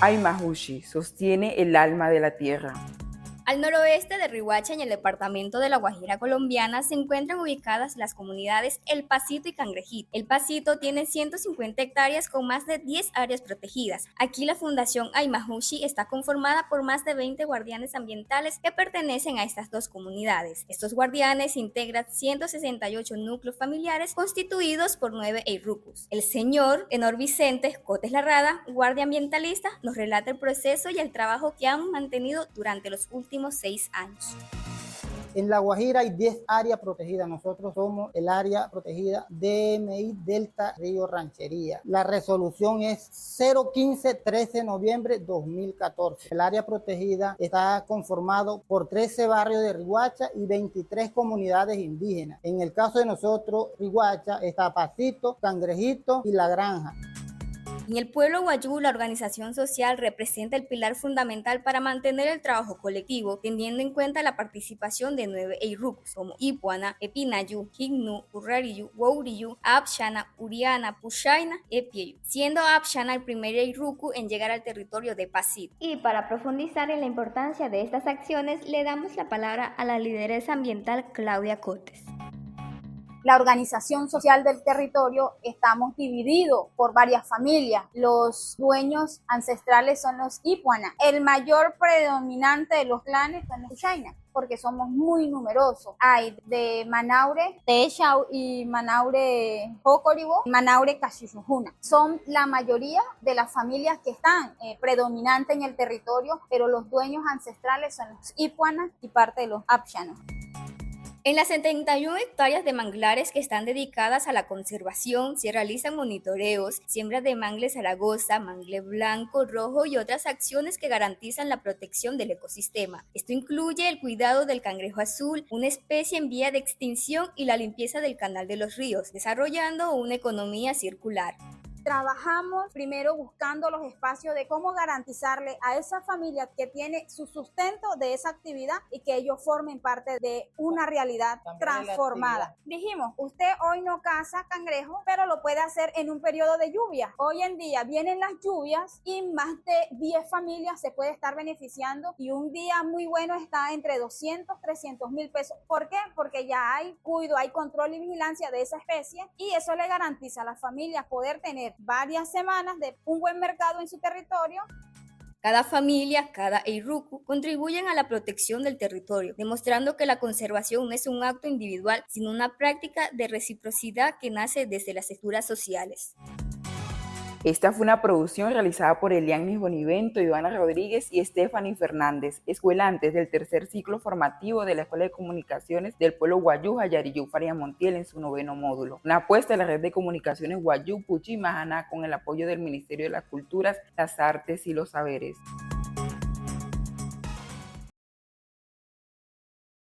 Aymahushi sostiene el alma de la tierra. Al noroeste de Riohacha, en el departamento de La Guajira colombiana, se encuentran ubicadas las comunidades El Pasito y Cangrejito. El Pasito tiene 150 hectáreas con más de 10 áreas protegidas. Aquí la Fundación Aymahushi está conformada por más de 20 guardianes ambientales que pertenecen a estas dos comunidades. Estos guardianes integran 168 núcleos familiares constituidos por 9 eirucos. El señor Enor Vicente Cotes Larrada, guardia ambientalista, nos relata el proceso y el trabajo que han mantenido durante los últimos 6 años. En La Guajira hay 10 áreas protegidas. Nosotros somos el área protegida DMI Delta Río Ranchería. La resolución es 015-13 de noviembre 2014. El área protegida está conformado por 13 barrios de Riohacha y 23 comunidades indígenas. En el caso de nosotros, Riohacha está Pasito, Cangrejito y La Granja. En el pueblo guayú, la organización social representa el pilar fundamental para mantener el trabajo colectivo, teniendo en cuenta la participación de 9 eirucos como Ipuana, Epinayu, Hignu, Urrariyu, Wouriyu, Abshana, Uriana, Pushaina, Epieyu, siendo Abshana el primer eiruco en llegar al territorio de Pasito. Y para profundizar en la importancia de estas acciones, le damos la palabra a la lideresa ambiental Claudia Cotes. La organización social del territorio estamos divididos por varias familias. Los dueños ancestrales son los Ipuana. El mayor predominante de los clanes son los Ushaina, porque somos muy numerosos. Hay de Manaure Techau y Manaure Jocoribo, Manaure Cachijujuna. Son la mayoría de las familias que están predominantes en el territorio, pero los dueños ancestrales son los Ipuana y parte de los Abshanos. En las 71 hectáreas de manglares que están dedicadas a la conservación, se realizan monitoreos, siembra de mangle Zaragoza, mangle blanco, rojo y otras acciones que garantizan la protección del ecosistema. Esto incluye el cuidado del cangrejo azul, una especie en vía de extinción, y la limpieza del canal de los ríos, desarrollando una economía circular. Trabajamos primero buscando los espacios de cómo garantizarle a esa familia que tiene su sustento de esa actividad y que ellos formen parte de una realidad transformada. Dijimos, usted hoy no caza cangrejo, pero lo puede hacer en un periodo de lluvia. Hoy en día vienen las lluvias y más de 10 familias se puede estar beneficiando, y un día muy bueno está entre 200, 300 mil pesos. ¿Por qué? Porque ya hay cuidado, hay control y vigilancia de esa especie, y eso le garantiza a las familias poder tener varias semanas de un buen mercado en su territorio. Cada familia, cada eiruco contribuyen a la protección del territorio, demostrando que la conservación no es un acto individual, sino una práctica de reciprocidad que nace desde las estructuras sociales. Esta fue una producción realizada por Elianis Bonivento, Ivana Rodríguez y Stephanie Fernández, escuelantes del tercer ciclo formativo de la Escuela de Comunicaciones del Pueblo Guayú, Jayariyú, Faria Montiel, en su 9º módulo. Una apuesta de la Red de Comunicaciones Guayú, Puchi y Mahaná, con el apoyo del Ministerio de las Culturas, las Artes y los Saberes.